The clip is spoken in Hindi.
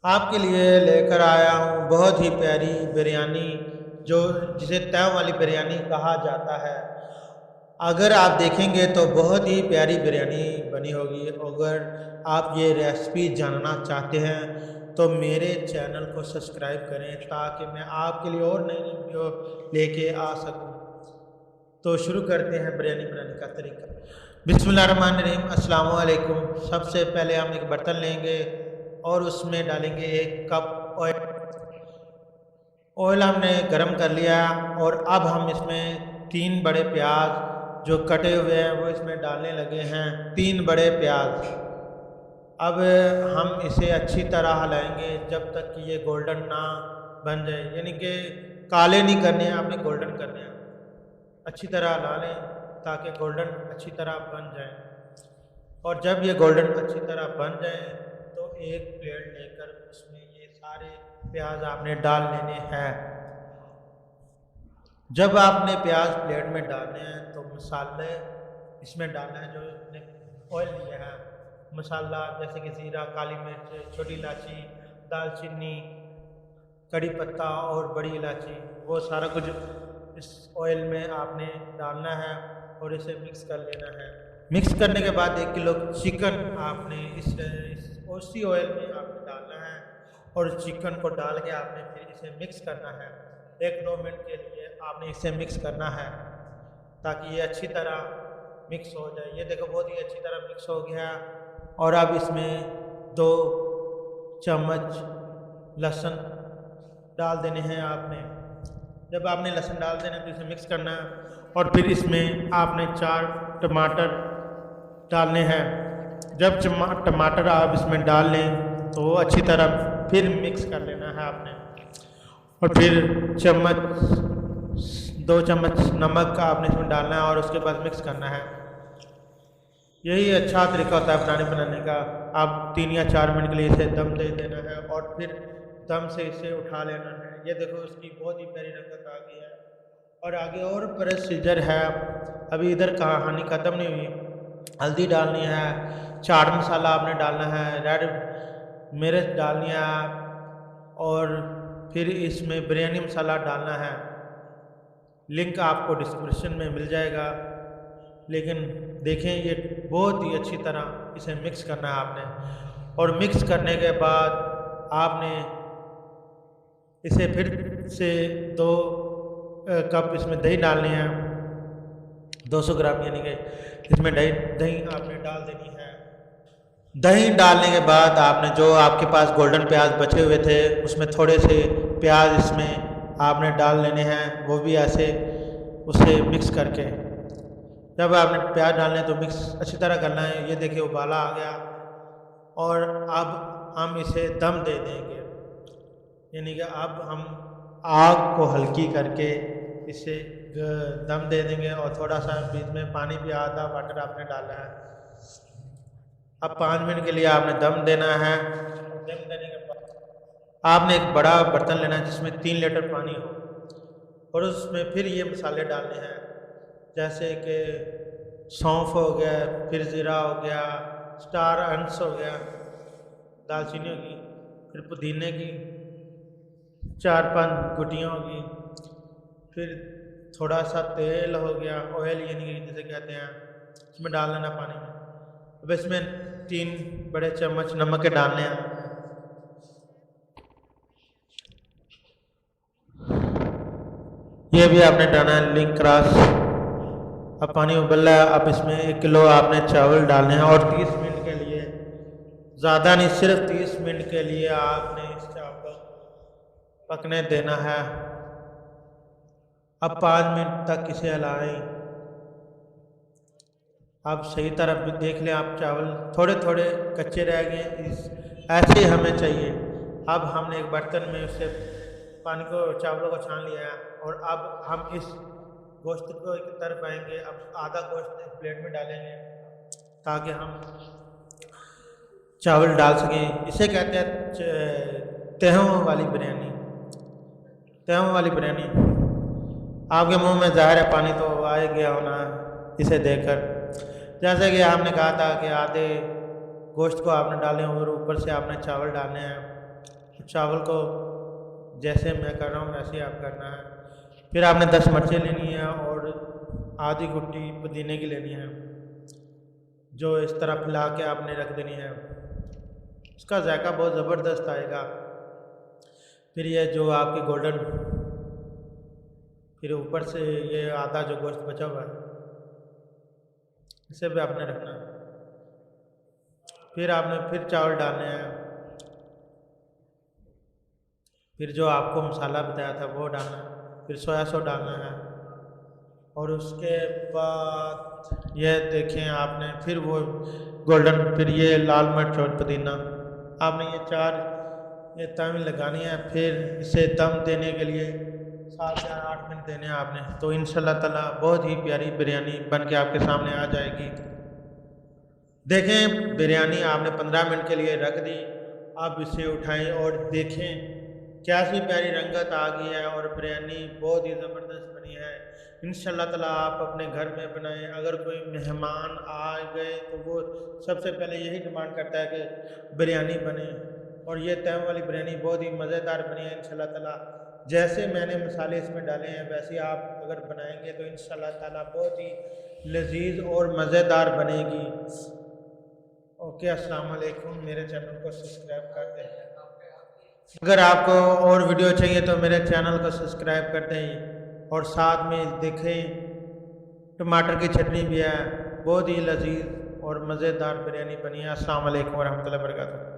आपके लिए लेकर आया हूँ बहुत ही प्यारी बिरयानी, जो जिसे तव वाली बिरयानी कहा जाता है। अगर आप देखेंगे तो बहुत ही प्यारी बिरयानी बनी होगी। अगर आप ये रेसिपी जानना चाहते हैं तो मेरे चैनल को सब्सक्राइब करें ताकि मैं आपके लिए और नई नई वीडियो लेके आ सकूं। तो शुरू करते हैं बिरयानी बनाने का तरीका। बिस्मिल्लाहिर्रहमानिर्रहीम, अस्सलाम वालेकुम। सबसे पहले हम एक बर्तन लेंगे और उसमें डालेंगे 1 कप ऑयल। ऑयल हमने गरम कर लिया और अब हम इसमें 3 बड़े प्याज जो कटे हुए हैं वो इसमें डालने लगे हैं। 3 बड़े प्याज। अब हम इसे अच्छी तरह हिलाएंगे जब तक कि ये गोल्डन ना बन जाए, यानी कि काले नहीं करने हैं, आपने गोल्डन करने हैं। अच्छी तरह हिला लें ताकि गोल्डन अच्छी तरह बन जाए। और जब ये गोल्डन अच्छी तरह बन जाए तो एक प्लेट लेकर उसमें ये सारे प्याज आपने डाल लेने हैं। जब आपने प्याज प्लेट में डालने हैं तो मसाले इसमें डालना है जो आपने ऑयल लिया है। मसाला जैसे कि ज़ीरा, काली मिर्च, छोटी इलायची, दालचीनी, कड़ी पत्ता और बड़ी इलायची, वो सारा कुछ इस ऑयल में आपने डालना है और इसे मिक्स कर लेना है। मिक्स करने के बाद 1 किलो चिकन आपने इस उसी ऑयल में आपने डालना है और चिकन को डाल के आपने फिर इसे मिक्स करना है। 1-2 मिनट के लिए आपने इसे मिक्स करना है ताकि ये अच्छी तरह मिक्स हो जाए। ये देखो बहुत ही अच्छी तरह मिक्स हो गया। और अब इसमें 2 चम्मच लहसुन डाल देने हैं आपने। जब आपने लहसुन डाल देना तो इसे मिक्स करना है और फिर इसमें आपने 4 टमाटर डालने हैं। जब टमाटर आप इसमें डाल लें तो अच्छी तरह फिर मिक्स कर लेना है आपने। और फिर 2 चम्मच नमक का आपने इसमें डालना है और उसके बाद मिक्स करना है। यही अच्छा तरीका होता है बनाने का। आप 3 या 4 मिनट के लिए इसे दम दे देना है और फिर दम से इसे उठा लेना है। ये देखो इसकी बहुत ही प्यारी रंगत आ गई है। और आगे और प्रोसीजर है, अभी इधर कहानी ख़त्म नहीं हुई। हल्दी डालनी है, चाट मसाला आपने डालना है, रेड मिर्च डालनी है और फिर इसमें बिरयानी मसाला डालना है। लिंक आपको डिस्क्रिप्शन में मिल जाएगा। लेकिन देखें ये बहुत ही अच्छी तरह इसे मिक्स करना है आपने। और मिक्स करने के बाद आपने इसे फिर से 2 कप इसमें दही डालनी है, 200 ग्राम, यानी कि इसमें दही आपने डाल देनी है। दही डालने के बाद आपने जो आपके पास गोल्डन प्याज बचे हुए थे उसमें थोड़े से प्याज इसमें आपने डाल लेने हैं, वो भी ऐसे उसे मिक्स करके। जब आपने प्याज डालने तो मिक्स अच्छी तरह करना है। ये देखिए उबाला आ गया और अब हम इसे दम दे देंगे, यानी कि अब हम आग को हल्की करके इसे दम दे देंगे। और थोड़ा सा बीच में पानी भी, आधा वाटर आपने डालना है। अब 5 मिनट के लिए आपने दम देना है। दम देने के बाद आपने एक बड़ा बर्तन लेना है जिसमें 3 लीटर पानी हो और उसमें फिर ये मसाले डालने हैं, जैसे कि सौंफ हो गया, फिर ज़ीरा हो गया, स्टार अनस हो गया, दालचीनी होगी, फिर पुदीने की 4-5 गुटियाँ होगी, फिर थोड़ा सा तेल हो गया, ऑयल यानी कि जिसे कहते हैं, इसमें डाल देना पानी में। अब इसमें 3 बड़े चम्मच नमक के डालने हैं। ये भी आपने डालना है लिंक क्रॉस। अब पानी उबल रहा है, अब इसमें 1 किलो आपने चावल डालने हैं और 30 मिनट के लिए, ज़्यादा नहीं, सिर्फ 30 मिनट के लिए आपने इस चावल पकने देना है। अब 5 मिनट तक इसे हिलाएं। आप सही तरह देख लें, आप चावल थोड़े थोड़े कच्चे रह गए, ऐसे ही हमें चाहिए। अब हमने एक बर्तन में उससे पानी को, चावलों को छान लिया है और अब हम इस गोश्त को एक तरफ आएंगे। अब आधा गोश्त एक प्लेट में डालेंगे ताकि हम चावल डाल सकें। इसे कहते हैं तहों वाली बिरयानी। तहों वाली बिरयानी। आपके मुंह में ज़ाहिर है पानी तो आ ही गया होना इसे देखकर। जैसे कि आपने कहा था कि आधे गोश्त को आपने डालें और ऊपर से आपने चावल डालने हैं। चावल को जैसे मैं कर रहा हूँ वैसे ही आप करना है। फिर आपने 10 मिर्चें लेनी है और आधी गुट्टी पुदीने की लेनी है, जो इस तरह फैला के आपने रख देनी है। इसका जायका बहुत ज़बरदस्त आएगा। फिर ये जो आपकी गोल्डन, फिर ऊपर से ये आधा जो गोश्त बचा हुआ है इसे भी आपने रखना है। फिर आपने फिर चावल डालने हैं, फिर जो आपको मसाला बताया था वो डालना है, फिर सोया सॉस डालना है, और उसके बाद ये देखें आपने फिर वो गोल्डन, फिर ये लाल मिर्च और पुदीना आपने ये तवी लगानी है। फिर इसे दम देने के लिए 7 या 8 मिनट देने हैं आपने। तो इंशाल्लाह ताला बहुत ही प्यारी बिरयानी बन के आपके सामने आ जाएगी। देखें बिरयानी आपने 15 मिनट के लिए रख दी, अब इसे उठाएं और देखें क्या सी प्यारी रंगत आ गई है और बिरयानी बहुत ही ज़बरदस्त बनी है। इंशाल्लाह ताला आप अपने घर में बनाएं। अगर कोई मेहमान आ गए तो वो सबसे पहले यही डिमांड करता है कि बिरयानी बने, और ये तवे वाली बिरयानी बहुत ही मज़ेदार बनी है। इंशाल्लाह ताला जैसे मैंने मसाले इसमें डाले हैं वैसे ही आप अगर बनाएंगे तो इंशाल्लाह ताला बहुत ही लजीज और मज़ेदार बनेगी। ओके, अस्सलाम वालेकुम। मेरे चैनल को सब्सक्राइब कर दें। अगर आपको और वीडियो चाहिए तो मेरे चैनल को सब्सक्राइब कर दें, और साथ में देखें टमाटर की चटनी भी है, बहुत ही लजीज और मज़ेदार बिरयानी बनी है। अस्सलाम वालेकुम वरहमतुल्लाहि वबरकातुहू।